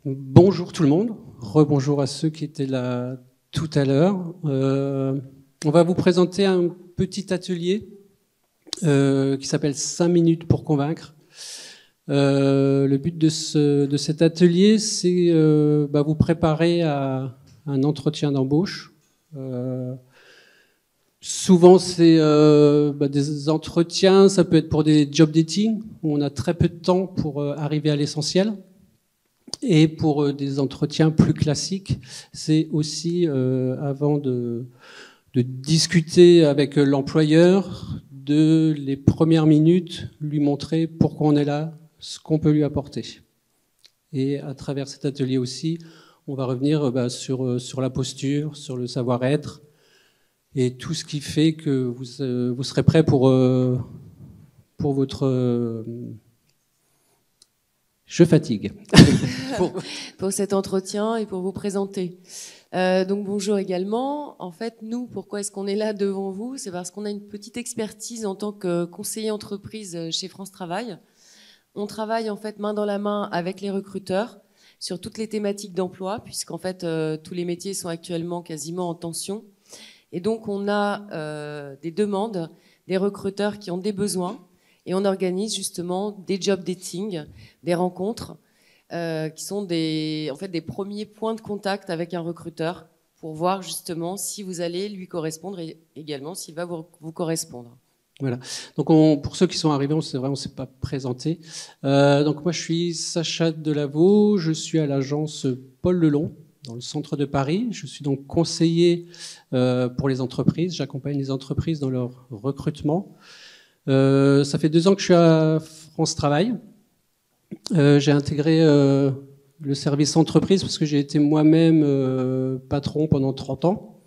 Bonjour tout le monde, rebonjour à ceux qui étaient là tout à l'heure. On va vous présenter un petit atelier qui s'appelle 5 minutes pour convaincre. Le but de cet atelier, c'est vous préparer à un entretien d'embauche. Souvent, c'est des entretiens, ça peut être pour des job dating, où on a très peu de temps pour arriver à l'essentiel. Et pour des entretiens plus classiques, c'est aussi avant de discuter avec l'employeur, de les premières minutes, lui montrer pourquoi on est là, ce qu'on peut lui apporter. Et à travers cet atelier aussi, on va revenir sur la posture, sur le savoir-être, et tout ce qui fait que vous serez prêt pour votre... Je fatigue. Pour cet entretien et pour vous présenter. Donc bonjour également. En fait, nous, pourquoi est-ce qu'on est là devant vous? C'est parce qu'on a une petite expertise en tant que conseiller entreprise chez France Travail. On travaille en fait main dans la main avec les recruteurs sur toutes les thématiques d'emploi, puisqu'en fait tous les métiers sont actuellement quasiment en tension. Et donc on a des demandes, des recruteurs qui ont des besoins, et on organise justement des job dating, des rencontres qui sont des premiers points de contact avec un recruteur pour voir justement si vous allez lui correspondre et également s'il va vous correspondre. Voilà. Donc pour ceux qui sont arrivés, on ne s'est pas présenté. Donc moi je suis Sacha Delaveau, je suis à l'agence Paul Lelon dans le centre de Paris. Je suis donc conseiller pour les entreprises. J'accompagne les entreprises dans leur recrutement. Ça fait 2 ans que je suis à France Travail. J'ai intégré le service entreprise parce que j'ai été moi-même patron pendant 30 ans.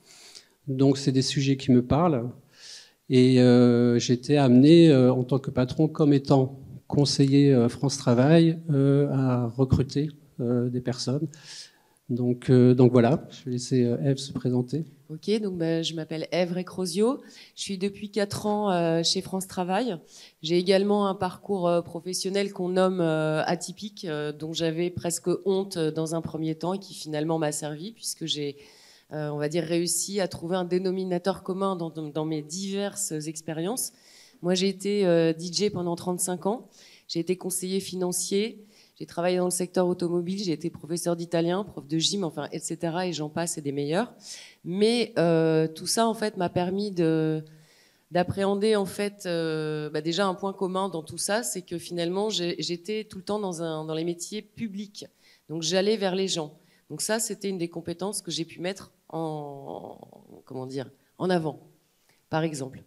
Donc c'est des sujets qui me parlent. Et j'ai été amené en tant que patron, comme étant conseiller France Travail, à recruter des personnes. Donc voilà, je vais laisser Ève se présenter. Ok, donc je m'appelle Ève Recrosio. Je suis depuis 4 ans chez France Travail. J'ai également un parcours professionnel qu'on nomme atypique, dont j'avais presque honte dans un premier temps et qui finalement m'a servi puisque j'ai, on va dire, réussi à trouver un dénominateur commun dans mes diverses expériences. Moi, j'ai été DJ pendant 35 ans. J'ai été conseiller financier. J'ai travaillé dans le secteur automobile, j'ai été professeur d'italien, prof de gym, enfin, etc. Et j'en passe, et des meilleurs. Mais tout ça, en fait, m'a permis d'appréhender, en fait, déjà un point commun dans tout ça, c'est que finalement, j'étais tout le temps dans les métiers publics. Donc, j'allais vers les gens. Donc ça, c'était une des compétences que j'ai pu mettre en avant, par exemple.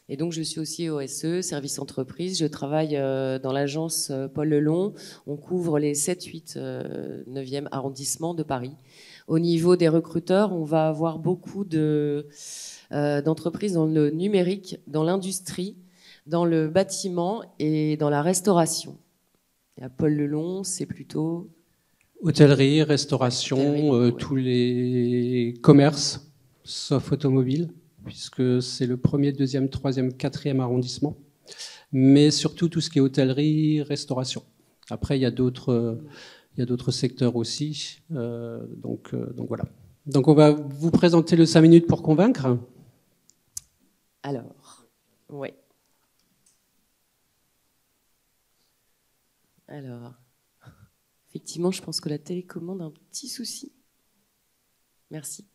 Et donc, je suis aussi OSE, service entreprise. Je travaille dans l'agence Paul Lelon. On couvre les 7, 8, 9e arrondissements de Paris. Au niveau des recruteurs, on va avoir beaucoup d'entreprises dans le numérique, dans l'industrie, dans le bâtiment et dans la restauration. Et à Paul Lelon, c'est plutôt... Hôtellerie, restauration, tous les commerces, sauf automobile, puisque c'est le 1er, 2e, 3e, 4e arrondissement, mais surtout tout ce qui est hôtellerie, restauration. Après, il y a d'autres secteurs aussi, donc voilà. Donc on va vous présenter le 5 minutes pour convaincre. Alors, ouais. Alors, effectivement, je pense que la télécommande a un petit souci. Merci.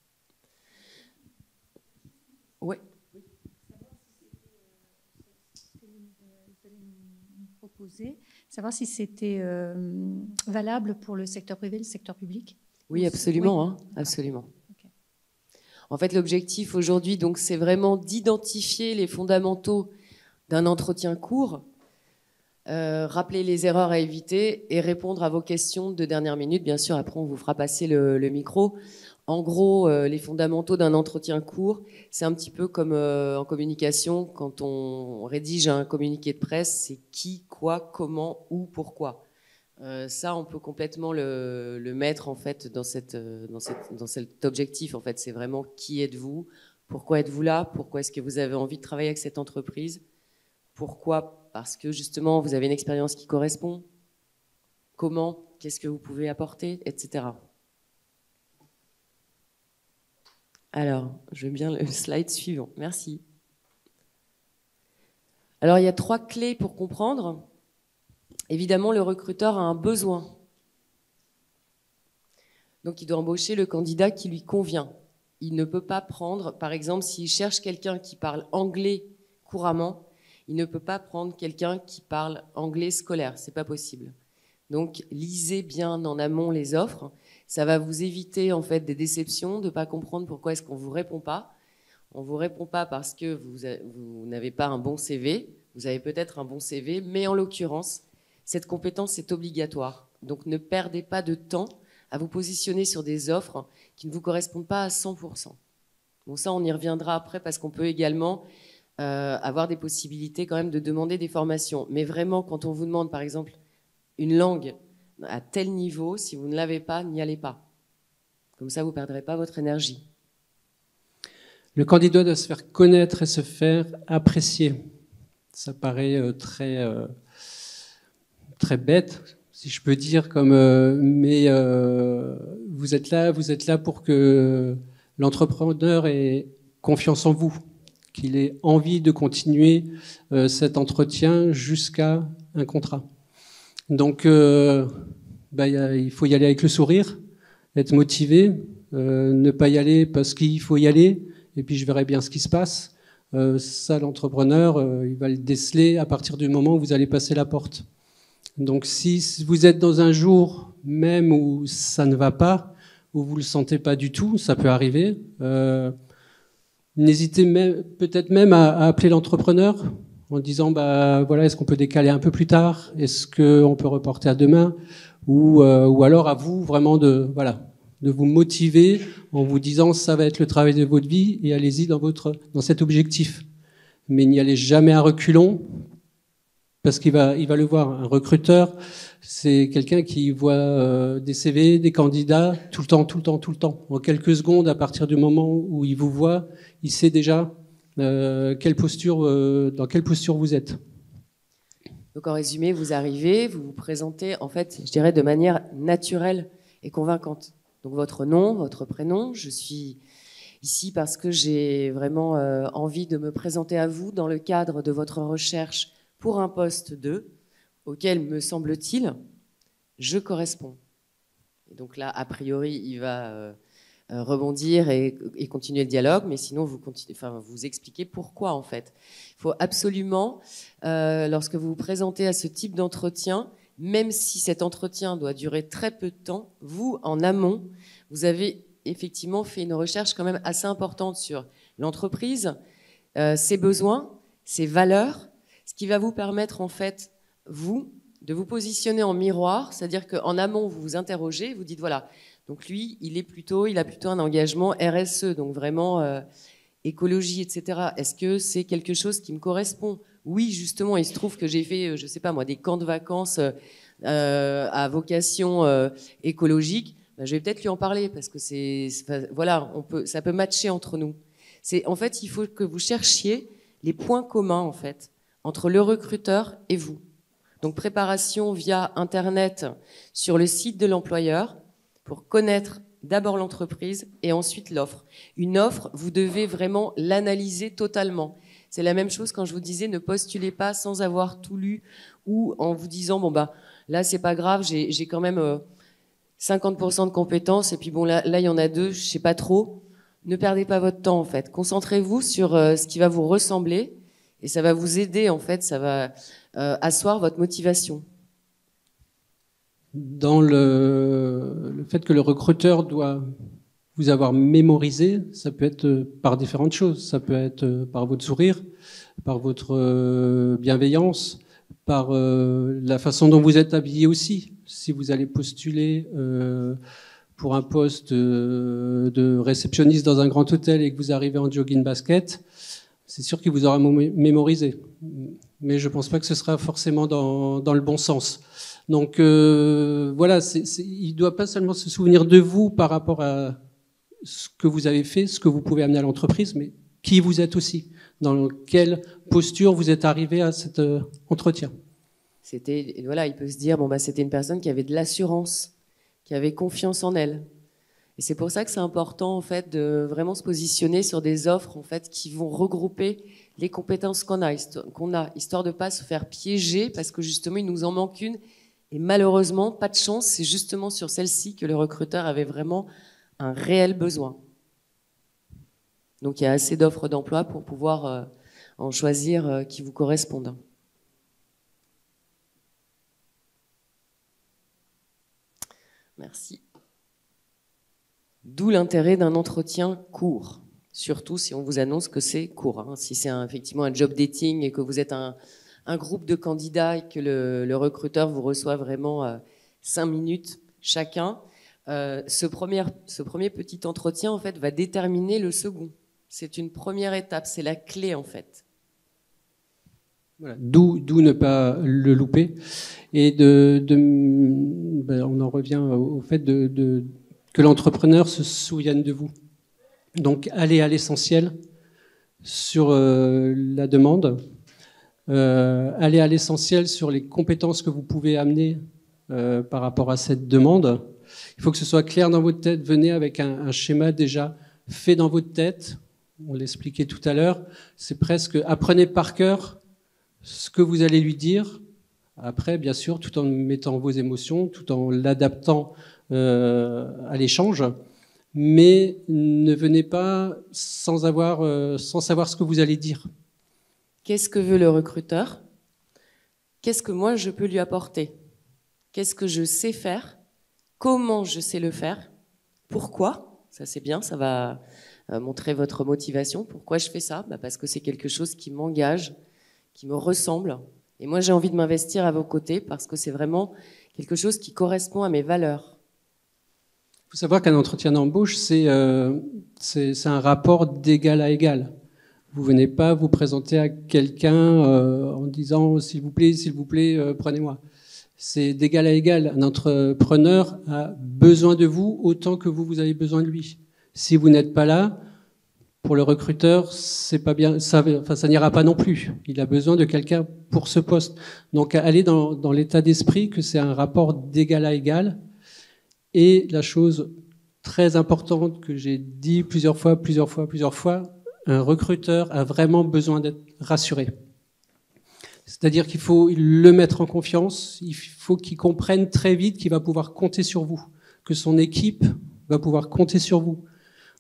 Ouais. Savoir si c'était valable pour le secteur privé, le secteur public. Oui, absolument, oui. Hein, absolument. Okay. En fait, l'objectif aujourd'hui, donc, c'est vraiment d'identifier les fondamentaux d'un entretien court, rappeler les erreurs à éviter et répondre à vos questions de dernière minute. Bien sûr, après, on vous fera passer le micro. En gros, les fondamentaux d'un entretien court, c'est un petit peu comme en communication, quand on rédige un communiqué de presse, c'est qui, quoi, comment, où, pourquoi. Ça, on peut complètement le mettre en fait dans cet objectif. En fait, c'est vraiment qui êtes-vous, pourquoi êtes-vous là, pourquoi est-ce que vous avez envie de travailler avec cette entreprise, pourquoi, parce que justement vous avez une expérience qui correspond. Comment? qu'est-ce que vous pouvez apporter, etc. Alors, je veux bien le slide suivant. Merci. Alors, il y a 3 clés pour comprendre. Évidemment, le recruteur a un besoin. Donc, il doit embaucher le candidat qui lui convient. Il ne peut pas prendre, par exemple, s'il cherche quelqu'un qui parle anglais couramment, il ne peut pas prendre quelqu'un qui parle anglais scolaire. Ce n'est pas possible. Donc, lisez bien en amont les offres. Ça va vous éviter en fait des déceptions, de ne pas comprendre pourquoi est-ce qu'on ne vous répond pas. On ne vous répond pas parce que vous n'avez pas un bon CV. Vous avez peut-être un bon CV, mais en l'occurrence, cette compétence est obligatoire. Donc ne perdez pas de temps à vous positionner sur des offres qui ne vous correspondent pas à 100%. Bon, ça, on y reviendra après parce qu'on peut également avoir des possibilités quand même de demander des formations. Mais vraiment, quand on vous demande par exemple une langue à tel niveau, si vous ne l'avez pas, n'y allez pas. Comme ça, vous ne perdrez pas votre énergie. Le candidat doit se faire connaître et se faire apprécier. Ça paraît très bête, si je peux dire, mais vous êtes là pour que l'entrepreneur ait confiance en vous, qu'il ait envie de continuer cet entretien jusqu'à un contrat. Donc, il faut y aller avec le sourire, être motivé, ne pas y aller parce qu'il faut y aller, et puis je verrai bien ce qui se passe. Ça, l'entrepreneur, il va le déceler à partir du moment où vous allez passer la porte. Donc, si vous êtes dans un jour même où ça ne va pas, où vous ne le sentez pas du tout, ça peut arriver, n'hésitez peut-être même à appeler l'entrepreneur en disant voilà, est-ce qu'on peut décaler un peu plus tard, est-ce qu'on peut reporter à demain, ou alors à vous vraiment de vous motiver en vous disant ça va être le travail de votre vie et allez-y dans cet objectif. Mais n'y allez jamais à reculons parce qu'il va le voir. Un recruteur, c'est quelqu'un qui voit des CV, des candidats tout le temps. En quelques secondes, à partir du moment où il vous voit, il sait déjà dans quelle posture vous êtes. Donc en résumé, vous arrivez, vous vous présentez en fait, je dirais de manière naturelle et convaincante. Donc votre nom, votre prénom, je suis ici parce que j'ai vraiment envie de me présenter à vous dans le cadre de votre recherche pour un poste 2, auquel, me semble-t-il, je corresponds. Et donc là, a priori, il va rebondir et continuer le dialogue, mais sinon, vous expliquez pourquoi, en fait. Il faut absolument, lorsque vous vous présentez à ce type d'entretien, même si cet entretien doit durer très peu de temps, vous, en amont, vous avez effectivement fait une recherche quand même assez importante sur l'entreprise, ses besoins, ses valeurs, ce qui va vous permettre, en fait, vous, de vous positionner en miroir, c'est-à-dire qu'en amont, vous vous interrogez, vous dites, voilà, donc lui, il a plutôt un engagement RSE, donc vraiment écologie, etc. Est-ce que c'est quelque chose qui me correspond ? Oui, justement, il se trouve que j'ai fait, je ne sais pas moi, des camps de vacances à vocation écologique. Je vais peut-être lui en parler parce que ça peut matcher entre nous. En fait, il faut que vous cherchiez les points communs en fait entre le recruteur et vous. Donc préparation via Internet sur le site de l'employeur pour connaître d'abord l'entreprise et ensuite l'offre. Une offre, vous devez vraiment l'analyser totalement. C'est la même chose quand je vous disais ne postulez pas sans avoir tout lu ou en vous disant là c'est pas grave, j'ai quand même 50% de compétences et puis là il y en a 2, je sais pas trop. Ne perdez pas votre temps en fait. Concentrez-vous sur ce qui va vous ressembler et ça va vous aider en fait, ça va asseoir votre motivation. Dans le fait que le recruteur doit vous avoir mémorisé, ça peut être par différentes choses. Ça peut être par votre sourire, par votre bienveillance, par la façon dont vous êtes habillé aussi. Si vous allez postuler pour un poste de réceptionniste dans un grand hôtel et que vous arrivez en jogging basket, c'est sûr qu'il vous aura mémorisé. Mais je ne pense pas que ce sera forcément dans le bon sens. Donc voilà, il ne doit pas seulement se souvenir de vous par rapport à ce que vous avez fait, ce que vous pouvez amener à l'entreprise, mais qui vous êtes aussi, dans quelle posture vous êtes arrivé à cet entretien. Voilà, il peut se dire, bon, bah, c'était une personne qui avait de l'assurance, qui avait confiance en elle. Et c'est pour ça que c'est important en fait de vraiment se positionner sur des offres en fait qui vont regrouper les compétences qu'on a, histoire de pas se faire piéger parce que justement il nous en manque une et malheureusement pas de chance, c'est justement sur celle-ci que le recruteur avait vraiment un réel besoin. Donc il y a assez d'offres d'emploi pour pouvoir en choisir qui vous correspondent. Merci. D'où l'intérêt d'un entretien court, surtout si on vous annonce que c'est court. Hein. Si c'est effectivement un job dating et que vous êtes un groupe de candidats et que le recruteur vous reçoit vraiment 5 minutes chacun, ce premier petit entretien en fait va déterminer le second. C'est une première étape, c'est la clé en fait. Voilà. D'où ne pas le louper. Et on en revient au fait que l'entrepreneur se souvienne de vous. Donc, allez à l'essentiel sur la demande. Allez à l'essentiel sur les compétences que vous pouvez amener par rapport à cette demande. Il faut que ce soit clair dans votre tête. Venez avec un schéma déjà fait dans votre tête. On l'expliquait tout à l'heure. C'est presque apprenez par cœur ce que vous allez lui dire. Après, bien sûr, tout en mettant vos émotions, tout en l'adaptant à l'échange, mais ne venez pas sans savoir ce que vous allez dire. Qu'est-ce que veut le recruteur? Qu'est-ce que moi je peux lui apporter? Qu'est-ce que je sais faire? Comment je sais le faire? Pourquoi? Ça c'est bien, ça va montrer votre motivation. Pourquoi je fais ça? Parce que c'est quelque chose qui m'engage, qui me ressemble. Et moi j'ai envie de m'investir à vos côtés parce que c'est vraiment quelque chose qui correspond à mes valeurs. Il faut savoir qu'un entretien d'embauche, c'est un rapport d'égal à égal. Vous venez pas vous présenter à quelqu'un en disant s'il vous plaît, prenez-moi. C'est d'égal à égal. Un entrepreneur a besoin de vous autant que vous avez besoin de lui. Si vous n'êtes pas là, pour le recruteur, c'est pas bien, ça n'ira pas non plus. Il a besoin de quelqu'un pour ce poste. Donc, allez dans l'état d'esprit que c'est un rapport d'égal à égal. Et la chose très importante que j'ai dit plusieurs fois, un recruteur a vraiment besoin d'être rassuré. C'est-à-dire qu'il faut le mettre en confiance, il faut qu'il comprenne très vite qu'il va pouvoir compter sur vous, que son équipe va pouvoir compter sur vous,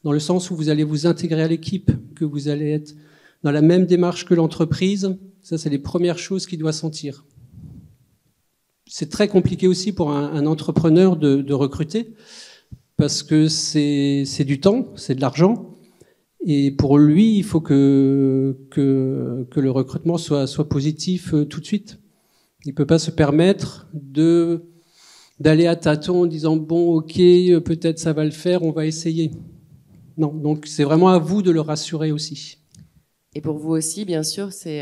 dans le sens où vous allez vous intégrer à l'équipe, que vous allez être dans la même démarche que l'entreprise. Ça, c'est les premières choses qu'il doit sentir. C'est très compliqué aussi pour un entrepreneur de recruter, parce que c'est du temps, c'est de l'argent, et pour lui, il faut que le recrutement soit positif tout de suite. Il ne peut pas se permettre d'aller à tâtons en disant « bon, ok, peut-être ça va le faire, on va essayer ». Non, donc c'est vraiment à vous de le rassurer aussi. Et pour vous aussi, bien sûr, c'est...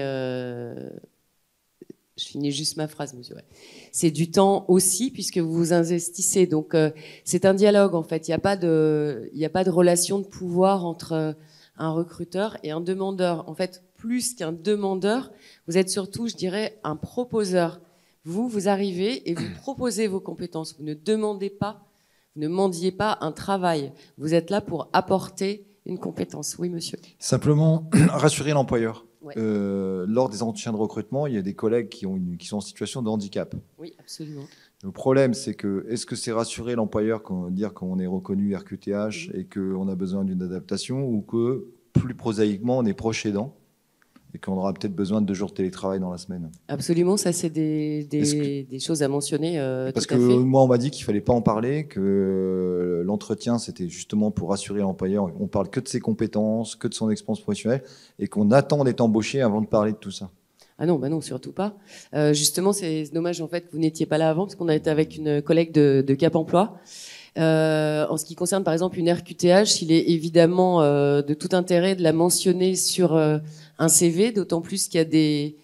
Je finis juste ma phrase, monsieur. Ouais. C'est du temps aussi, puisque vous vous investissez. Donc, c'est un dialogue, en fait. Il n'y a pas de relation de pouvoir entre un recruteur et un demandeur. En fait, plus qu'un demandeur, vous êtes surtout, je dirais, un proposeur. Vous arrivez et vous proposez vos compétences. Vous ne demandez pas, vous ne mendiez pas un travail. Vous êtes là pour apporter une compétence. Oui, monsieur. Simplement, rassurer l'employeur. Ouais. Lors des entretiens de recrutement, il y a des collègues qui sont en situation de handicap. Oui, absolument. Le problème, c'est que, est-ce que c'est rassurer l'employeur, dire qu'on est reconnu RQTH et qu'on a besoin d'une adaptation, ou que, plus prosaïquement, on est proche aidant et qu'on aura peut-être besoin de 2 jours de télétravail dans la semaine? Absolument, ça c'est des choses à mentionner. Parce tout à que fait. moi, on m'a dit qu'il fallait pas en parler, que l'entretien, c'était justement pour rassurer l'employeur. On parle que de ses compétences, que de son expérience professionnelle, et qu'on attend d'être embauché avant de parler de tout ça. Ah non, bah non, surtout pas. Justement, c'est dommage en fait que vous n'étiez pas là avant, parce qu'on a été avec une collègue de Cap Emploi. En ce qui concerne par exemple une RQTH, il est évidemment de tout intérêt de la mentionner sur un CV, d'autant plus qu'il y a des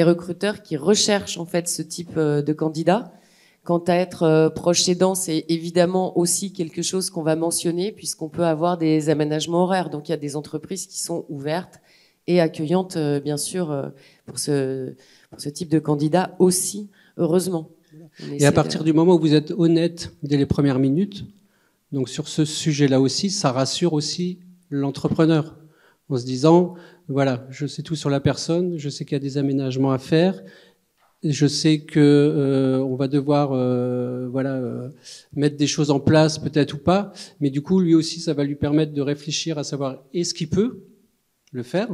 recruteurs qui recherchent en fait ce type de candidat. Quant à être proche aidant, c'est évidemment aussi quelque chose qu'on va mentionner puisqu'on peut avoir des aménagements horaires. Donc il y a des entreprises qui sont ouvertes et accueillantes, bien sûr, pour ce type de candidat aussi heureusement. Et à partir du moment où vous êtes honnête dès les premières minutes, donc sur ce sujet-là aussi, ça rassure aussi l'entrepreneur en se disant, voilà, je sais tout sur la personne, je sais qu'il y a des aménagements à faire, je sais que on va devoir mettre des choses en place peut-être ou pas, mais du coup lui aussi ça va lui permettre de réfléchir à savoir est-ce qu'il peut le faire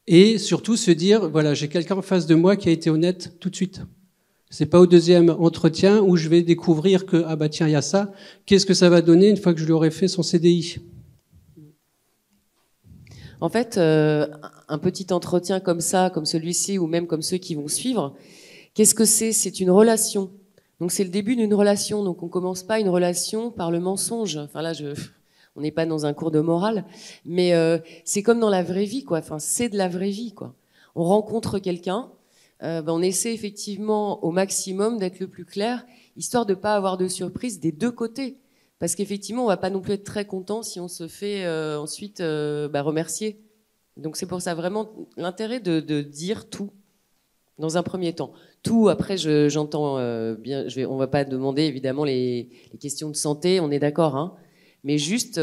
et surtout se dire voilà, j'ai quelqu'un en face de moi qui a été honnête tout de suite. C'est pas au deuxième entretien où je vais découvrir que ah bah tiens il y a ça, qu'est-ce que ça va donner une fois que je lui aurai fait son CDI. En fait, un petit entretien comme ça, comme celui-ci, ou même comme ceux qui vont suivre, qu'est-ce que c'est? C'est une relation. Donc c'est le début d'une relation. Donc on commence pas une relation par le mensonge. Enfin là, on n'est pas dans un cours de morale, mais c'est comme dans la vraie vie, quoi. Enfin, c'est de la vraie vie, quoi. On rencontre quelqu'un, on essaie effectivement au maximum d'être le plus clair, histoire de pas avoir de surprise des deux côtés. Parce qu'effectivement, on va pas non plus être très content si on se fait ensuite remercier. Donc c'est pour ça vraiment l'intérêt de dire tout dans un premier temps. Tout, après, j'entends bien, on va pas demander évidemment les questions de santé, on est d'accord, hein, mais juste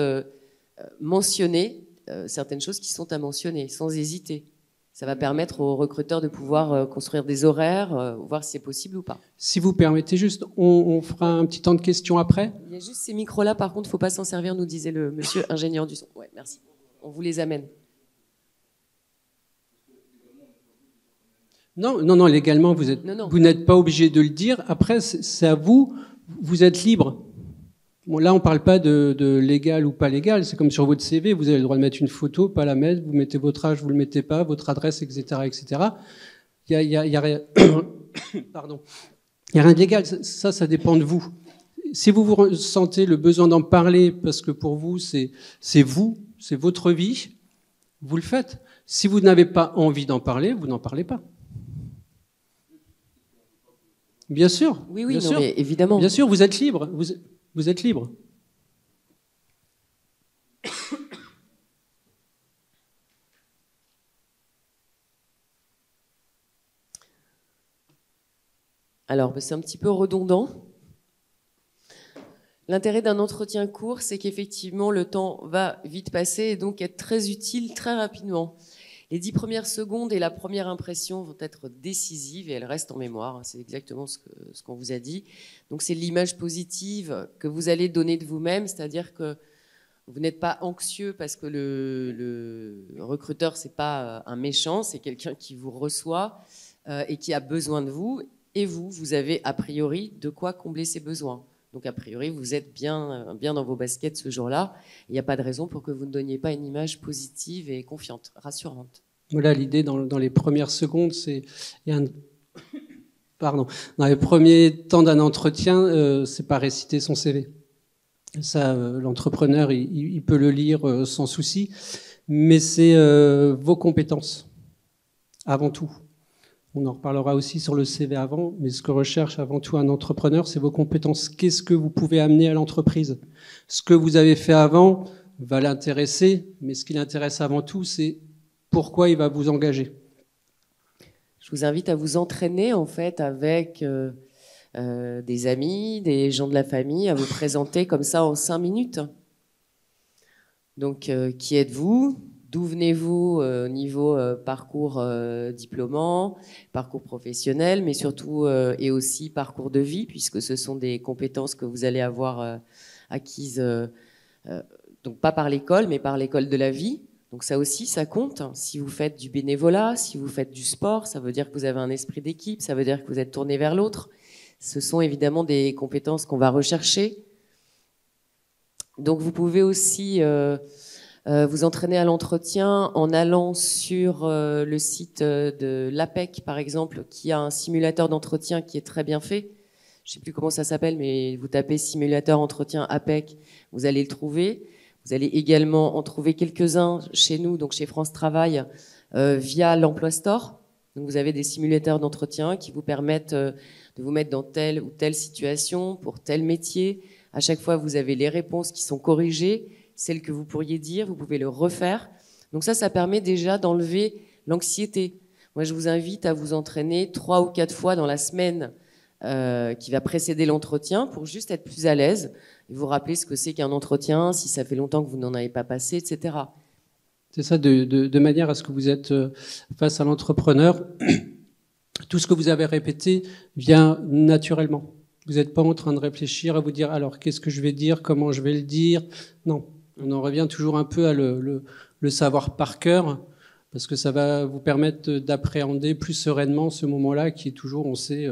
mentionner certaines choses qui sont à mentionner, sans hésiter. Ça va permettre aux recruteurs de pouvoir construire des horaires, voir si c'est possible ou pas. Si vous permettez juste, on fera un petit temps de questions après. Il y a juste ces micros-là, par contre, il ne faut pas s'en servir, nous disait le monsieur ingénieur du son. Ouais, merci. On vous les amène. Non, légalement, vous n'êtes pas obligé de le dire. Après, c'est à vous, vous êtes libre. Bon, là, on ne parle pas de légal ou pas légal. C'est comme sur votre CV, vous avez le droit de mettre une photo, pas la mettre, vous mettez votre âge, vous ne le mettez pas, votre adresse, etc. etc. Il y a rien... Pardon. Il n'y a rien de légal. Ça dépend de vous. Si vous vous ressentez le besoin d'en parler parce que pour vous, c'est vous, c'est votre vie, vous le faites. Si vous n'avez pas envie d'en parler, vous n'en parlez pas. Bien sûr. Oui, bien non, sûr. Mais évidemment. Bien sûr, vous êtes libre. Vous êtes libre. Alors, c'est un petit peu redondant. L'intérêt d'un entretien court, c'est qu'effectivement, le temps va vite passer et donc être très utile très rapidement. Les 10 premières secondes et la première impression vont être décisives et elles restent en mémoire. C'est exactement ce qu'on vous a dit. Donc, c'est l'image positive que vous allez donner de vous-même, c'est-à-dire que vous n'êtes pas anxieux parce que le recruteur, c'est pas un méchant, c'est quelqu'un qui vous reçoit et qui a besoin de vous. Et vous avez a priori de quoi combler ses besoins. Donc a priori, vous êtes bien dans vos baskets ce jour-là. Il n'y a pas de raison pour que vous ne donniez pas une image positive et confiante, rassurante. Voilà, l'idée dans les premières secondes, dans les premiers temps d'un entretien, c'est pas réciter son CV. Ça, l'entrepreneur, il peut le lire sans souci, mais c'est vos compétences avant tout. On en reparlera aussi sur le CV avant, mais ce que recherche avant tout un entrepreneur, c'est vos compétences. Qu'est-ce que vous pouvez amener à l'entreprise? Ce que vous avez fait avant va l'intéresser, mais ce qui l'intéresse avant tout, c'est pourquoi il va vous engager. Je vous invite à vous entraîner en fait avec des amis, des gens de la famille, à vous présenter comme ça en 5 minutes. Donc, qui êtes-vous ? D'où venez-vous au niveau parcours diplômant, parcours professionnel, mais surtout et aussi parcours de vie, puisque ce sont des compétences que vous allez avoir acquises, donc pas par l'école, mais par l'école de la vie. Donc ça aussi, ça compte. Si vous faites du bénévolat, si vous faites du sport, ça veut dire que vous avez un esprit d'équipe, ça veut dire que vous êtes tourné vers l'autre. Ce sont évidemment des compétences qu'on va rechercher. Donc vous pouvez aussi... vous entraîner à l'entretien en allant sur le site de l'APEC, par exemple, qui a un simulateur d'entretien qui est très bien fait. Je ne sais plus comment ça s'appelle, mais vous tapez simulateur entretien APEC, vous allez le trouver. Vous allez également en trouver quelques-uns chez nous, donc chez France Travail, via l'Emploi Store. Donc vous avez des simulateurs d'entretien qui vous permettent de vous mettre dans telle ou telle situation pour tel métier. À chaque fois, vous avez les réponses qui sont corrigées. Celles que vous pourriez dire, vous pouvez le refaire. Donc ça permet déjà d'enlever l'anxiété. Moi, je vous invite à vous entraîner 3 ou 4 fois dans la semaine qui va précéder l'entretien pour juste être plus à l'aise et vous rappeler ce que c'est qu'un entretien, si ça fait longtemps que vous n'en avez pas passé, etc. C'est ça, de manière à ce que vous êtes face à l'entrepreneur, tout ce que vous avez répété vient naturellement. Vous n'êtes pas en train de réfléchir à vous dire alors qu'est-ce que je vais dire, comment je vais le dire. Non, on en revient toujours un peu à le savoir par cœur, parce que ça va vous permettre d'appréhender plus sereinement ce moment-là qui est toujours, on sait,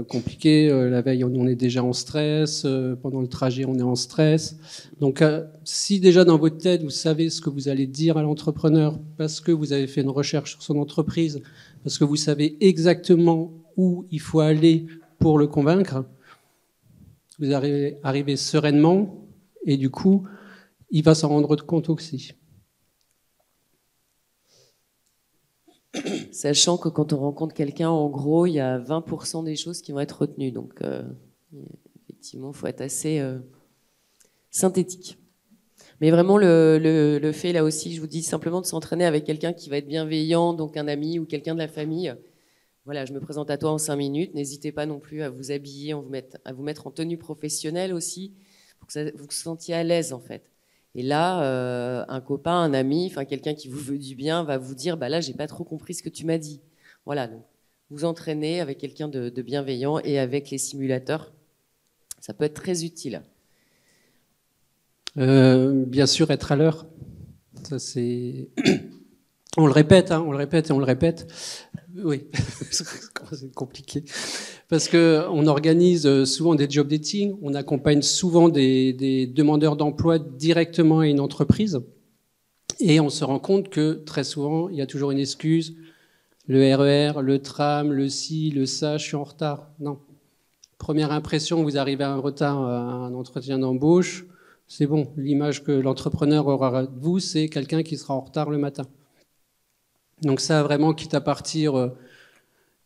compliqué. La veille, on est déjà en stress. Pendant le trajet, on est en stress. Donc, si déjà dans votre tête, vous savez ce que vous allez dire à l'entrepreneur parce que vous avez fait une recherche sur son entreprise, parce que vous savez exactement où il faut aller pour le convaincre, vous arrivez sereinement et du coup, il va s'en rendre compte aussi. Sachant que quand on rencontre quelqu'un, en gros, il y a 20% des choses qui vont être retenues. Donc, effectivement, il faut être assez synthétique. Mais vraiment, le fait, là aussi, je vous dis simplement de s'entraîner avec quelqu'un qui va être bienveillant, donc un ami ou quelqu'un de la famille. Voilà, je me présente à toi en 5 minutes. N'hésitez pas non plus à vous habiller, à vous mettre en tenue professionnelle aussi, pour que vous vous sentiez à l'aise, en fait. Et là, un copain, un ami, enfin quelqu'un qui vous veut du bien va vous dire, bah là, j'ai pas trop compris ce que tu m'as dit. Voilà, donc vous entraînez avec quelqu'un de bienveillant et avec les simulateurs, ça peut être très utile. Bien sûr, être à l'heure. Ça, c'est... On le répète, hein, on le répète et on le répète. Oui, c'est compliqué. Parce qu'on organise souvent des job dating, on accompagne souvent des demandeurs d'emploi directement à une entreprise. Et on se rend compte que très souvent, il y a toujours une excuse. Le RER, le tram, le ci, le ça, je suis en retard. Non. Première impression, vous arrivez en retard à un entretien d'embauche. C'est bon, l'image que l'entrepreneur aura de vous, c'est quelqu'un qui sera en retard le matin. Donc ça, vraiment, quitte à partir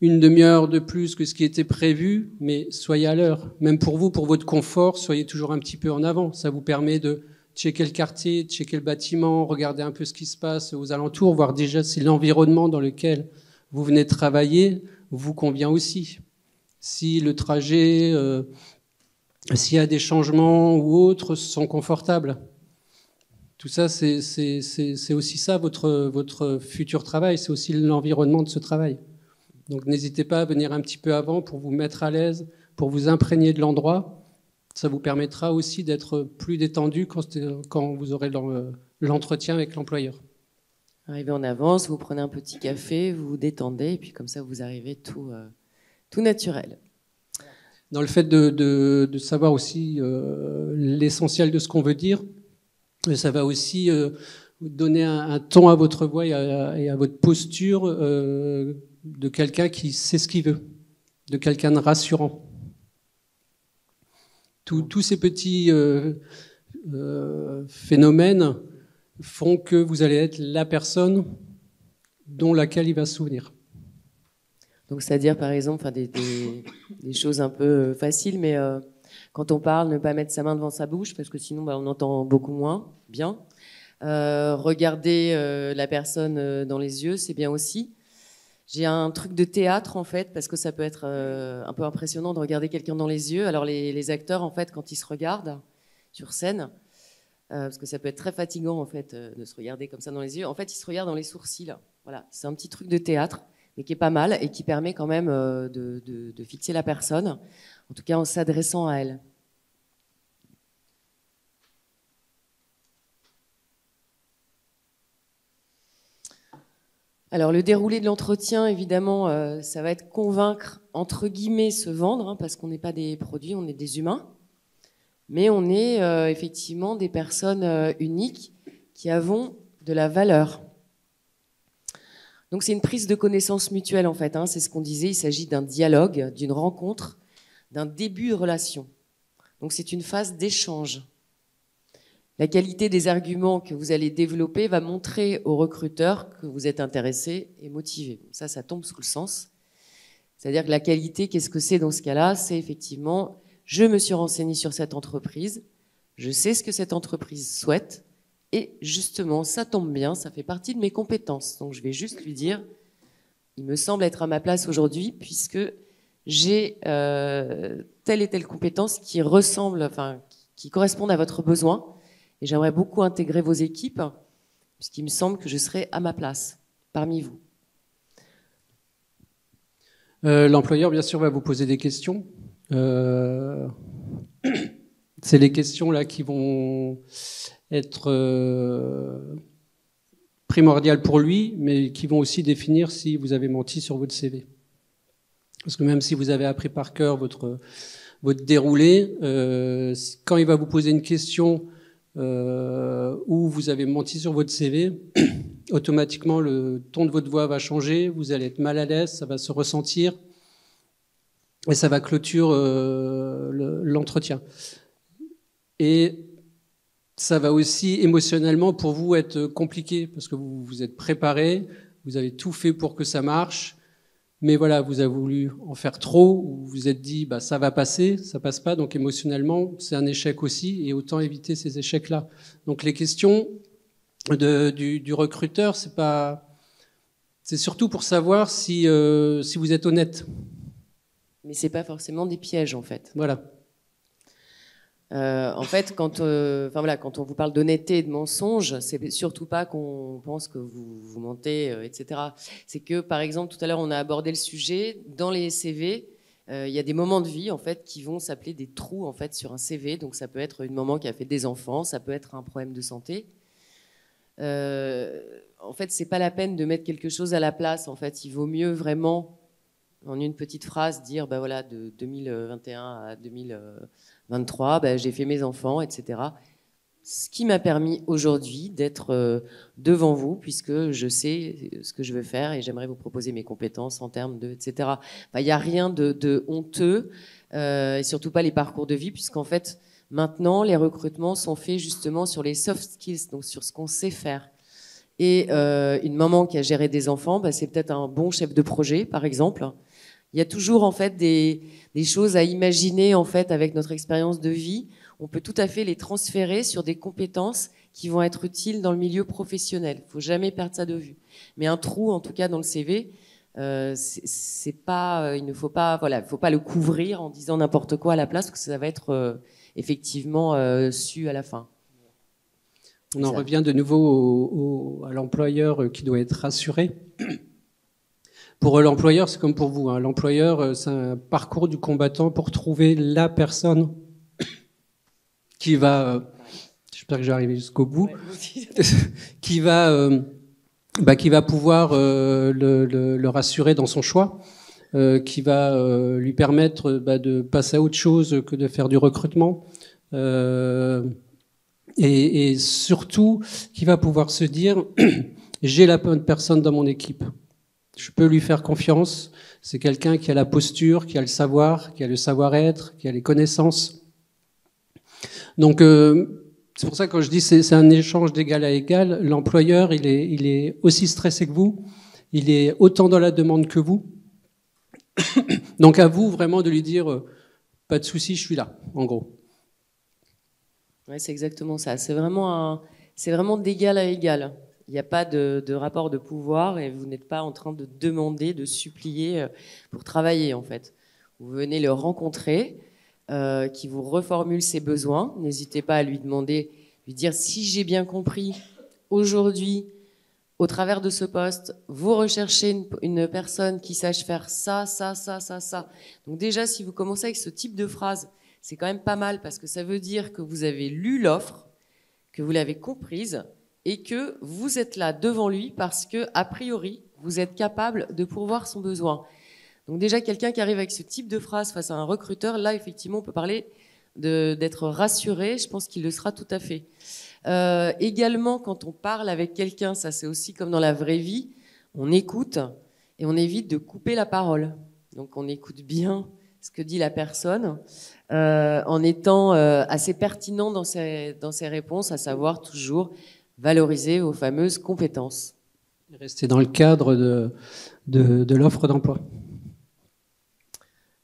une demi-heure de plus que ce qui était prévu, mais soyez à l'heure. Même pour vous, pour votre confort, soyez toujours un petit peu en avant. Ça vous permet de checker le quartier, de checker le bâtiment, regarder un peu ce qui se passe aux alentours, voir déjà si l'environnement dans lequel vous venez de travailler vous convient aussi. Si le trajet, s'il y a des changements ou autres, sont confortables. Tout ça, c'est aussi ça, votre futur travail, c'est aussi l'environnement de ce travail. Donc n'hésitez pas à venir un petit peu avant pour vous mettre à l'aise, pour vous imprégner de l'endroit. Ça vous permettra aussi d'être plus détendu quand vous aurez l'entretien avec l'employeur. Arrivez en avance, vous prenez un petit café, vous vous détendez, et puis comme ça, vous arrivez tout naturel. Dans le fait de savoir aussi l'essentiel de ce qu'on veut dire, ça va aussi donner un ton à votre voix et à votre posture de quelqu'un qui sait ce qu'il veut, de quelqu'un de rassurant. Tous ces petits phénomènes font que vous allez être la personne dont laquelle il va se souvenir. Donc, c'est-à-dire, par exemple, des choses un peu faciles, mais quand on parle, ne pas mettre sa main devant sa bouche, parce que sinon, on entend beaucoup moins bien. Regarder la personne dans les yeux, c'est bien aussi. J'ai un truc de théâtre, en fait, parce que ça peut être un peu impressionnant de regarder quelqu'un dans les yeux. Alors, les acteurs, en fait, quand ils se regardent sur scène, parce que ça peut être très fatigant, en fait, de se regarder comme ça dans les yeux, en fait, ils se regardent dans les sourcils. Voilà, c'est un petit truc de théâtre, mais qui est pas mal et qui permet quand même de fixer la personne, en tout cas en s'adressant à elle. Alors le déroulé de l'entretien, évidemment, ça va être convaincre, entre guillemets, se vendre, hein, parce qu'on n'est pas des produits, on est des humains, mais on est effectivement des personnes uniques qui avons de la valeur. Donc c'est une prise de connaissance mutuelle en fait, hein, c'est ce qu'on disait, il s'agit d'un dialogue, d'une rencontre, d'un début de relation. Donc c'est une phase d'échange. La qualité des arguments que vous allez développer va montrer au recruteur que vous êtes intéressé et motivé. Ça tombe sous le sens. C'est-à-dire que la qualité, qu'est-ce que c'est dans ce cas-là? C'est effectivement, je me suis renseigné sur cette entreprise, je sais ce que cette entreprise souhaite, et justement, ça tombe bien, ça fait partie de mes compétences. Donc je vais juste lui dire, il me semble être à ma place aujourd'hui puisque j'ai telle et telle compétence qui ressemble, enfin, qui correspondent à votre besoin. Et j'aimerais beaucoup intégrer vos équipes puisqu'il me semble que je serai à ma place parmi vous. L'employeur, bien sûr, va vous poser des questions. C'est les questions là qui vont être primordiales pour lui, mais qui vont aussi définir si vous avez menti sur votre CV. Parce que même si vous avez appris par cœur votre déroulé, quand il va vous poser une question où vous avez menti sur votre CV, automatiquement le ton de votre voix va changer, vous allez être mal à l'aise, ça va se ressentir et ça va clôturer l'entretien. Et ça va aussi émotionnellement pour vous être compliqué parce que vous vous êtes préparé, vous avez tout fait pour que ça marche, mais voilà, vous avez voulu en faire trop, ou vous vous êtes dit bah ça va passer, ça passe pas, donc émotionnellement c'est un échec aussi et autant éviter ces échecs-là. Donc les questions du recruteur, c'est surtout pour savoir si vous êtes honnête. Mais c'est pas forcément des pièges en fait. Voilà. En fait, quand on vous parle d'honnêteté et de mensonge, c'est surtout pas qu'on pense que vous mentez, etc. C'est que, par exemple, tout à l'heure, on a abordé le sujet dans les CV. Il y a des moments de vie en fait qui vont s'appeler des trous en fait sur un CV. Donc ça peut être une maman qui a fait des enfants, ça peut être un problème de santé. En fait, c'est pas la peine de mettre quelque chose à la place. En fait, il vaut mieux vraiment, en une petite phrase, dire bah voilà, de 2021 à 2023, bah, j'ai fait mes enfants, etc. Ce qui m'a permis aujourd'hui d'être devant vous, puisque je sais ce que je veux faire et j'aimerais vous proposer mes compétences en termes de, etc. Il n'y a rien de honteux, et surtout pas les parcours de vie, puisqu'en fait, maintenant, les recrutements sont faits justement sur les soft skills, donc sur ce qu'on sait faire. Et une maman qui a géré des enfants, bah, c'est peut-être un bon chef de projet, par exemple. Il y a toujours en fait des choses à imaginer en fait avec notre expérience de vie. On peut tout à fait les transférer sur des compétences qui vont être utiles dans le milieu professionnel. Il faut jamais perdre ça de vue. Mais un trou, en tout cas dans le CV, c'est pas, il ne faut pas, voilà, faut pas le couvrir en disant n'importe quoi à la place, parce que ça va être effectivement su à la fin. On en revient de nouveau à l'employeur qui doit être rassuré. Pour l'employeur, c'est comme pour vous. Hein. L'employeur, c'est un parcours du combattant pour trouver la personne qui va, j'espère que je vais arriver jusqu'au bout, qui va pouvoir le rassurer dans son choix, qui va lui permettre de passer à autre chose que de faire du recrutement, et surtout qui va pouvoir se dire j'ai la bonne personne dans mon équipe. Je peux lui faire confiance. C'est quelqu'un qui a la posture, qui a le savoir, qui a le savoir-être, qui a les connaissances. Donc, c'est pour ça que quand je dis c'est un échange d'égal à égal, l'employeur, il est aussi stressé que vous. Il est autant dans la demande que vous. Donc, à vous vraiment de lui dire pas de souci, je suis là, en gros. Ouais, c'est exactement ça. C'est vraiment d'égal à égal. Il n'y a pas de rapport de pouvoir et vous n'êtes pas en train de demander, de supplier pour travailler en fait. Vous venez le rencontrer, qui vous reformule ses besoins. N'hésitez pas à lui demander, lui dire si j'ai bien compris, aujourd'hui, au travers de ce poste, vous recherchez une personne qui sache faire ça, ça, ça, ça, ça. Donc déjà, si vous commencez avec ce type de phrase, c'est quand même pas mal parce que ça veut dire que vous avez lu l'offre, que vous l'avez comprise, et que vous êtes là devant lui parce que, a priori, vous êtes capable de pourvoir son besoin. Donc déjà, quelqu'un qui arrive avec ce type de phrase face à un recruteur, là, effectivement, on peut parler d'être rassuré. Je pense qu'il le sera tout à fait. Également, quand on parle avec quelqu'un, ça c'est aussi comme dans la vraie vie, on écoute et on évite de couper la parole. Donc on écoute bien ce que dit la personne en étant assez pertinent dans ses réponses, à savoir toujours valoriser vos fameuses compétences. Rester dans le cadre de l'offre d'emploi.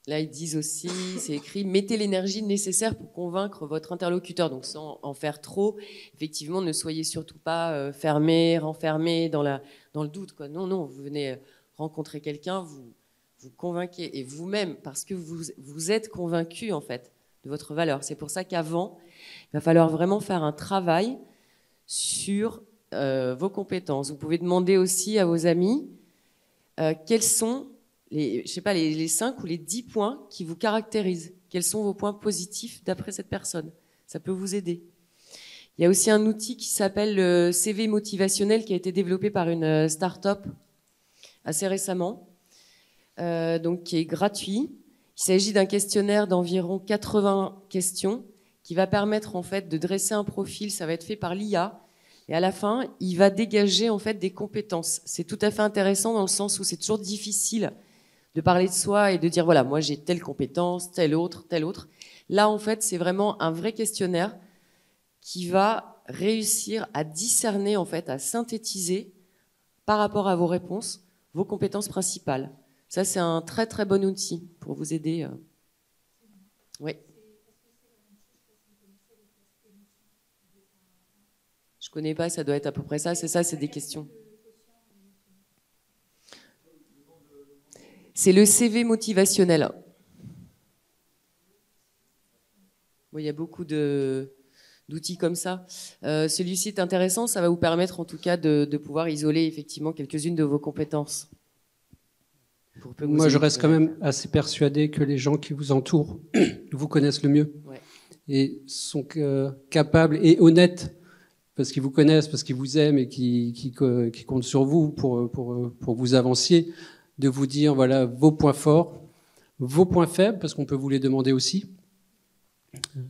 Là, ils disent aussi, c'est écrit, mettez l'énergie nécessaire pour convaincre votre interlocuteur. Donc, sans en faire trop, effectivement, ne soyez surtout pas fermé, renfermé dans le doute, quoi. Non, vous venez rencontrez quelqu'un, vous convainquez, et vous-même, parce que vous êtes convaincu en fait de votre valeur. C'est pour ça qu'avant, il va falloir vraiment faire un travail sur vos compétences. Vous pouvez demander aussi à vos amis quels sont les 5 ou les 10 points qui vous caractérisent. Quels sont vos points positifs d'après cette personne? Ça peut vous aider. Il y a aussi un outil qui s'appelle le CV motivationnel qui a été développé par une start-up assez récemment, donc qui est gratuit. Il s'agit d'un questionnaire d'environ 80 questions qui va permettre en fait de dresser un profil. Ça va être fait par l'IA. Et à la fin, il va dégager en fait des compétences. C'est tout à fait intéressant dans le sens où c'est toujours difficile de parler de soi et de dire voilà, moi j'ai telle compétence, telle autre, telle autre. Là, en fait, c'est vraiment un vrai questionnaire qui va réussir à discerner, en fait, à synthétiser par rapport à vos réponses, vos compétences principales. Ça, c'est un très très bon outil pour vous aider. Oui. Je connais pas, ça doit être à peu près ça. C'est ça, c'est des questions. C'est le CV motivationnel. Bon, il y a beaucoup d'outils comme ça. Celui-ci est intéressant, ça va vous permettre en tout cas de pouvoir isoler effectivement quelques-unes de vos compétences. Moi, je reste quand même assez persuadé que les gens qui vous entourent vous connaissent le mieux et sont capables et honnêtes parce qu'ils vous connaissent, parce qu'ils vous aiment et qui comptent sur vous pour vous avancier, de vous dire voilà vos points forts, vos points faibles, parce qu'on peut vous les demander aussi.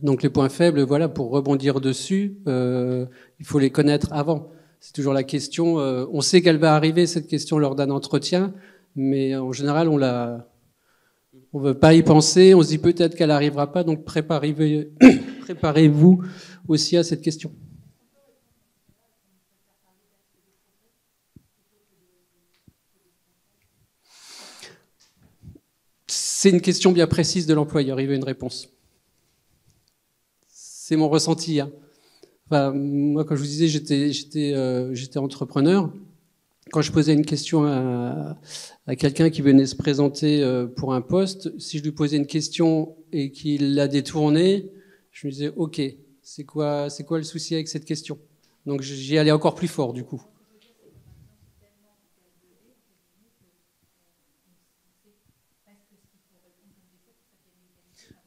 Donc les points faibles, voilà, pour rebondir dessus, il faut les connaître avant. C'est toujours la question. On sait qu'elle va arriver, cette question, lors d'un entretien, mais en général, on veut pas y penser. On se dit peut-être qu'elle n'arrivera pas, donc préparez-vous aussi à cette question. C'est une question bien précise de l'employeur. Il veut une réponse. C'est mon ressenti. Hein. Enfin, moi, quand je vous disais, j'étais entrepreneur. Quand je posais une question à quelqu'un qui venait se présenter pour un poste, si je lui posais une question et qu'il la détournait, je me disais, OK, c'est quoi le souci avec cette question? Donc j'y allais encore plus fort, du coup.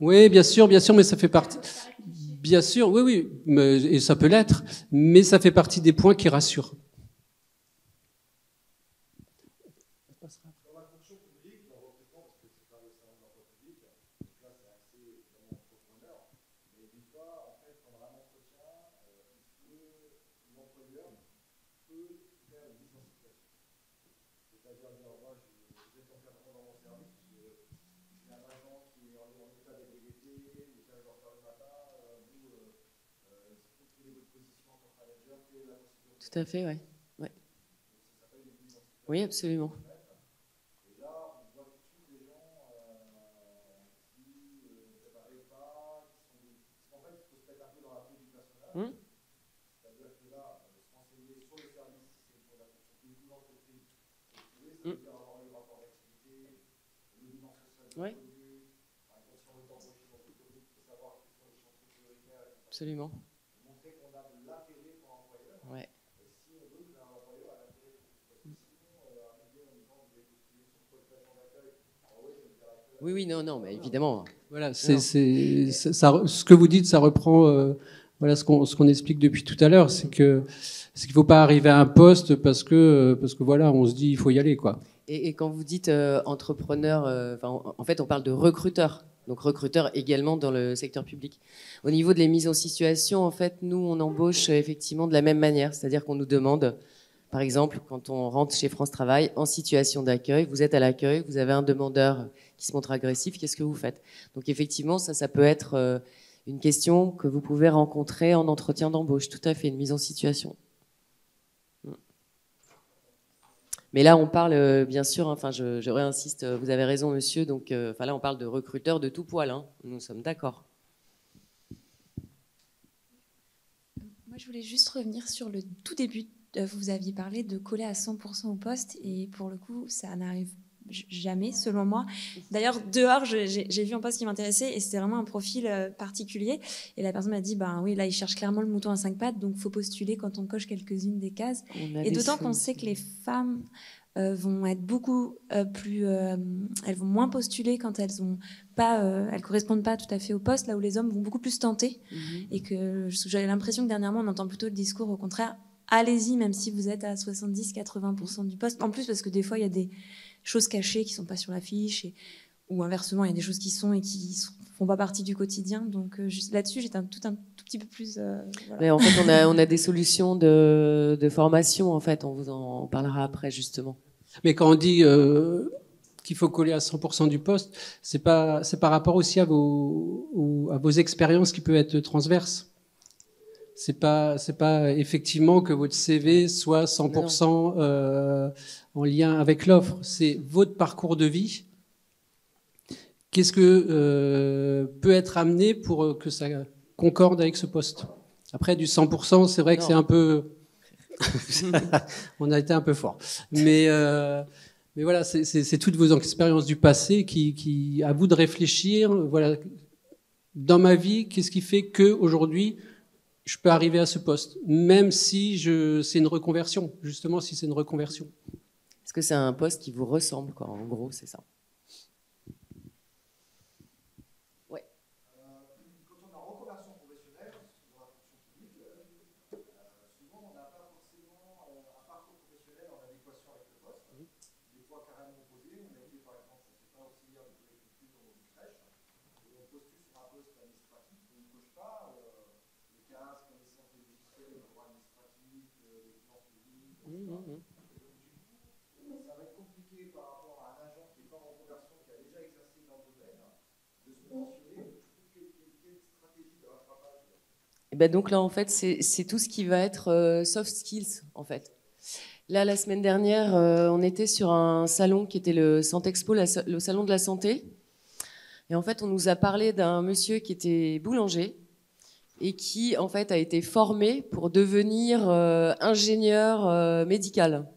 Oui, bien sûr, mais ça fait partie. Bien sûr, oui, et ça peut l'être, mais ça fait partie des points qui rassurent. Dans la fonction publique, dans le recrutement, parce que c'est pas le salon de l'emploi public, donc là c'est assez entrepreneur, mais des fois, en fait, pendant un entretien, l'employeur peut faire une mise en situation. C'est-à-dire dire, moi, vous êtes encadrant dans mon service, j'ai un agent qui est en état d'ébriété, ou qui arrive en retard le matin, quelle est votre position en tant que manager, quelle est la procédure? Tout à fait, oui. Oui, absolument. Et là, on voit tout de suite des gens qui ne préparent pas, en fait, il faut se mettre un peu dans la peau du personnage. C'est-à-dire que là, se renseigner sur le service, si c'est pour la fonction publique ou l'entreprise, ça veut dire avoir eu le rapport d'activité, le bilan social connu, si on veut embaucher dans le public, il faut savoir quels sont les chantiers prioritaires, etc. Absolument. Montrer qu'on a de l'intérêt pour l'employeur. Ouais. Et si on veut que l'employeur a l'intérêt pour vous. Oui, non, mais évidemment. Voilà, ça, ce que vous dites, ça reprend voilà ce qu'on explique depuis tout à l'heure, c'est qu'il ne faut pas arriver à un poste parce que voilà, on se dit il faut y aller, quoi. Et quand vous dites entrepreneur, en fait, on parle de recruteur. Donc recruteur également dans le secteur public. Au niveau de les mises en situation, en fait, nous, on embauche effectivement de la même manière, c'est-à-dire qu'on nous demande. Par exemple, quand on rentre chez France Travail en situation d'accueil, vous êtes à l'accueil, vous avez un demandeur qui se montre agressif, qu'est-ce que vous faites? Donc effectivement, ça peut être une question que vous pouvez rencontrer en entretien d'embauche, tout à fait, une mise en situation. Mais là, on parle, bien sûr, enfin, je réinsiste, vous avez raison, monsieur, donc là, on parle de recruteurs de tout poil, hein, nous sommes d'accord. Moi, je voulais juste revenir sur le tout début vous aviez parlé de coller à 100% au poste, et pour le coup, ça n'arrive jamais, selon moi. D'ailleurs, dehors, j'ai vu un poste qui m'intéressait, et c'était vraiment un profil particulier. Et la personne m'a dit, ben oui, là, il cherche clairement le mouton à 5 pattes, donc il faut postuler quand on coche quelques-unes des cases. Et d'autant qu'on sait que les femmes vont être beaucoup elles vont moins postuler quand elles ont pas, elles correspondent pas tout à fait au poste, là où les hommes vont beaucoup plus tenter. Et que j'avais l'impression que dernièrement, on entend plutôt le discours au contraire, allez-y, même si vous êtes à 70-80% du poste. En plus, parce que des fois, il y a des choses cachées qui sont pas sur la fiche, ou inversement, il y a des choses qui sont et qui font pas partie du quotidien. Donc là-dessus, j'étais un tout petit peu plus. Voilà. Mais en fait, on a des solutions de formation. En fait, on vous en parlera après justement. Mais quand on dit qu'il faut coller à 100% du poste, c'est par rapport aussi à vos expériences qui peuvent être transverses. C'est pas effectivement que votre CV soit 100% en lien avec l'offre. C'est votre parcours de vie. Qu'est-ce que peut être amené pour que ça concorde avec ce poste? Après, du 100%, c'est vrai que c'est un peu... On a été un peu fort. Mais voilà, c'est toutes vos expériences du passé qui à vous de réfléchir. Voilà, dans ma vie, qu'est-ce qui fait qu'aujourd'hui, je peux arriver à ce poste, même si c'est une reconversion, justement, si c'est une reconversion. Est-ce que c'est un poste qui vous ressemble, quoi? En gros, c'est ça. Ouais. Quand on est en reconversion professionnelle, dans la fonction publique, souvent on n'a pas forcément un parcours professionnel en adéquation avec le poste. Des fois carrément opposé. On a dit par exemple, je ne sais pas, auxiliaire de l'agriculture ou de crèche, et on postule sur un poste administratif où on ne coche pas les cases, connaissance des logiciels, le droit administratif, les finances publiques. Ça va être compliqué par rapport à un agent qui n'est pas en reconversion, qui a déjà exercé dans le domaine, de se mentionner. Quelle stratégie de rattrapage? Et ben donc là, en fait, c'est tout ce qui va être soft skills, en fait. Là, la semaine dernière, on était sur un salon qui était le Santexpo, le salon de la santé. Et en fait, on nous a parlé d'un monsieur qui était boulanger et qui, en fait, a été formé pour devenir ingénieur médical.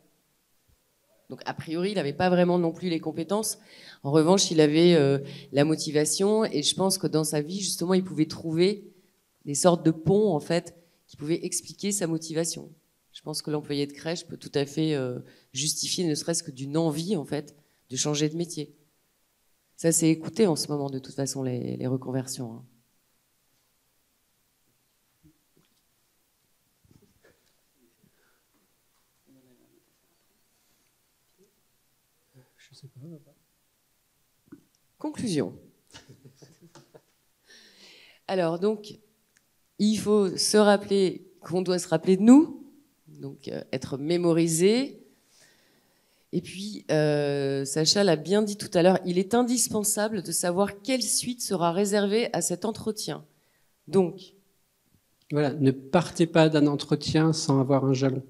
Donc, a priori, il n'avait pas vraiment non plus les compétences. En revanche, il avait la motivation, et je pense que dans sa vie, justement, il pouvait trouver des sortes de ponts, en fait, qui pouvaient expliquer sa motivation. Je pense que l'employé de crèche peut tout à fait justifier, ne serait-ce que d'une envie, en fait, de changer de métier. Ça, c'est écouté en ce moment, de toute façon, les reconversions. Hein. Je sais pas. Conclusion. Alors, donc, il faut se rappeler qu'on doit se rappeler de nous, donc être mémorisé. Et puis, Sacha l'a bien dit tout à l'heure, il est indispensable de savoir quelle suite sera réservée à cet entretien. Donc, voilà, ne partez pas d'un entretien sans avoir un jalon,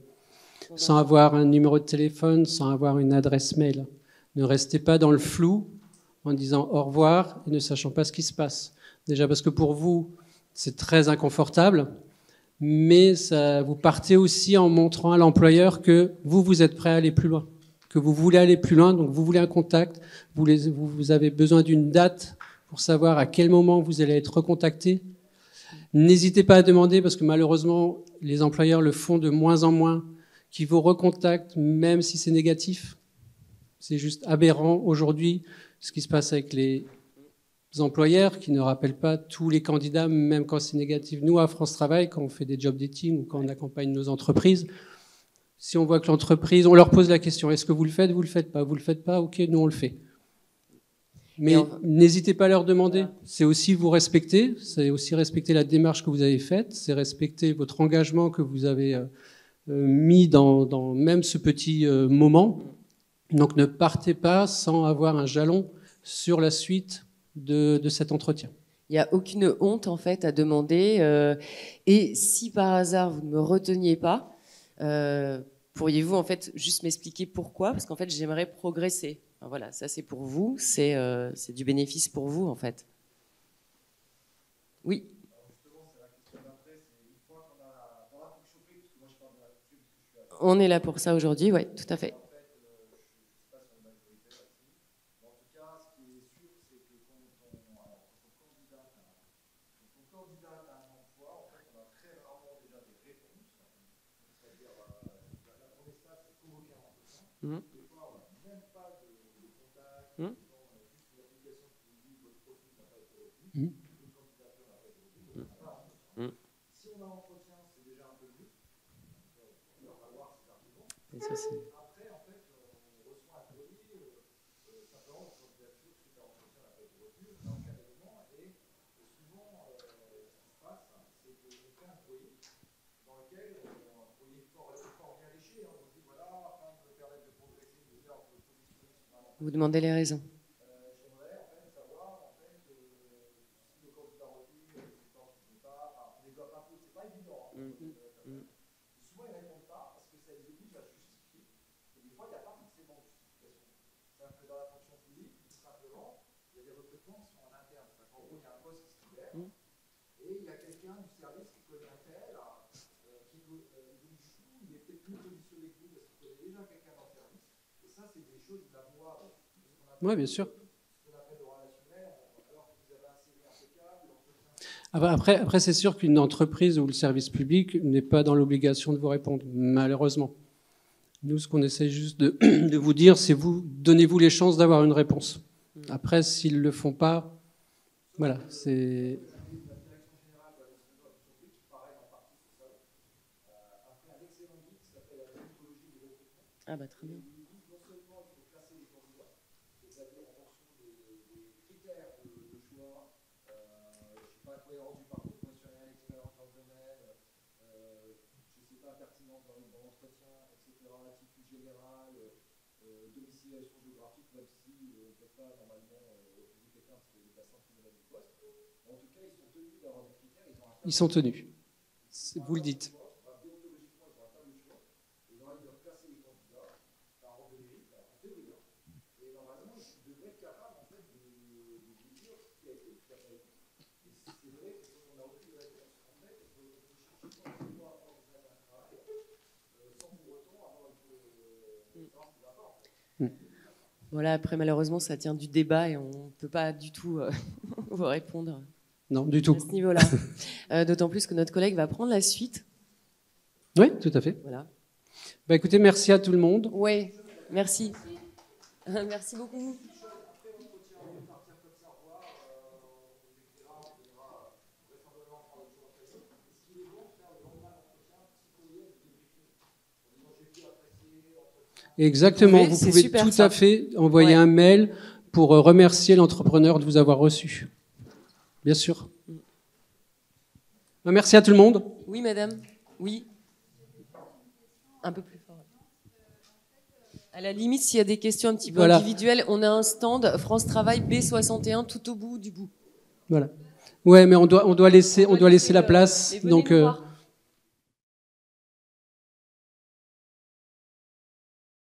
sans avoir un numéro de téléphone, sans avoir une adresse mail. Ne restez pas dans le flou en disant au revoir et ne sachant pas ce qui se passe. Déjà parce que pour vous, c'est très inconfortable, mais ça, vous partez aussi en montrant à l'employeur que vous êtes prêt à aller plus loin, que vous voulez aller plus loin, donc vous voulez un contact, vous avez besoin d'une date pour savoir à quel moment vous allez être recontacté. N'hésitez pas à demander, parce que malheureusement, les employeurs le font de moins en moins, qu'ils vous recontactent, même si c'est négatif. C'est juste aberrant aujourd'hui ce qui se passe avec les employeurs qui ne rappellent pas tous les candidats, même quand c'est négatif. Nous, à France Travail, quand on fait des job dating ou quand on accompagne nos entreprises, si on voit que l'entreprise, on leur pose la question, est-ce que vous le faites, vous le faites pas, vous le faites pas, ok, nous on le fait. Mais n'hésitez pas à leur demander. C'est aussi vous respecter, c'est aussi respecter la démarche que vous avez faite, c'est respecter votre engagement que vous avez mis dans même ce petit moment. Donc ne partez pas sans avoir un jalon sur la suite de cet entretien. Il n'y a aucune honte en fait à demander. Et si par hasard vous ne me reteniez pas, pourriez-vous en fait juste m'expliquer pourquoi? Parce qu'en fait j'aimerais progresser. Enfin, voilà, ça c'est pour vous, c'est du bénéfice pour vous en fait. Oui. Alors justement, c'est la question d'après, c'est une fois qu'on a dans la fonction publique, parce que moi je parle de la fonction publique parce que je suis On est là pour ça aujourd'hui, oui, tout à fait. Et ça, c'est... Après, en fait, on reçoit un courrier, simplement votre candidature suite à l'entretien n'a pas été retenue, dans quel élément, et souvent, ce qui se passe, c'est qu'on fait un courrier dans lequel, un courrier fort bien léché, on dit voilà, afin de me permettre de progresser, de dire on peut positionner sur un emploi. Vous demandez les raisons. J'aimerais en fait savoir en fait, si le candidat retenu, l'existence du départ, on développe un peu, c'est pas évident. Souvent ils ne répondent pas parce que ça les oblige à justifier. Et des fois, il n'y a pas forcément de justification. C'est-à-dire que dans la fonction publique, tout simplement, il y a des recrutements qui sont en interne. C'est-à-dire qu'en gros, il y a un poste qui se libère et il y a quelqu'un du service qui connaît un tel, qui veut, donc du coup, il est peut-être mieux positionné que vous parce qu'il connaît déjà quelqu'un dans le service. Et ça, c'est des choses de la voie. Oui, bien sûr. Après, c'est sûr qu'une entreprise ou le service public n'est pas dans l'obligation de vous répondre, malheureusement. Nous, ce qu'on essaie juste de vous dire, c'est donnez-vous les chances d'avoir une réponse. Après, s'ils ne le font pas, voilà, c'est... Ah bah très bien. Domiciliation géographique, même si on ne peut pas normalement refuser quelqu'un parce qu'il est à 100 km du poste. En tout cas, ils sont tenus d'avoir des critères. Ils sont tenus. Vous le dites. Déontologiquement, ils n'auront pas le choix. Ils auront dû classer les candidats par ordre de mérite, en théorie. Et normalement, ils devraient être capables en fait, de vous dire ce qui a été, ce qui n'a pas été. Et c'est vrai qu'on n'a aucune réponse. En fait, on peut chercher dans le droit à avoir des un travail sans pour autant avoir une savoir ce qui ne va pas. En fait. Voilà, après, malheureusement, ça tient du débat et on ne peut pas du tout vous répondre. Non, du tout. À ce niveau-là. D'autant plus que notre collègue va prendre la suite. Oui, tout à fait. Voilà. Bah, écoutez, merci à tout le monde. Oui, merci. Merci beaucoup. Exactement, vous pouvez tout à fait envoyer un mail pour remercier l'entrepreneur de vous avoir reçu. Bien sûr. Merci à tout le monde. Oui, madame. Oui. Un peu plus fort. À la limite, s'il y a des questions un petit peu individuelles, on a un stand France Travail B61 tout au bout du bout. Voilà. Ouais, mais on doit laisser la place. venez Donc. nous voir.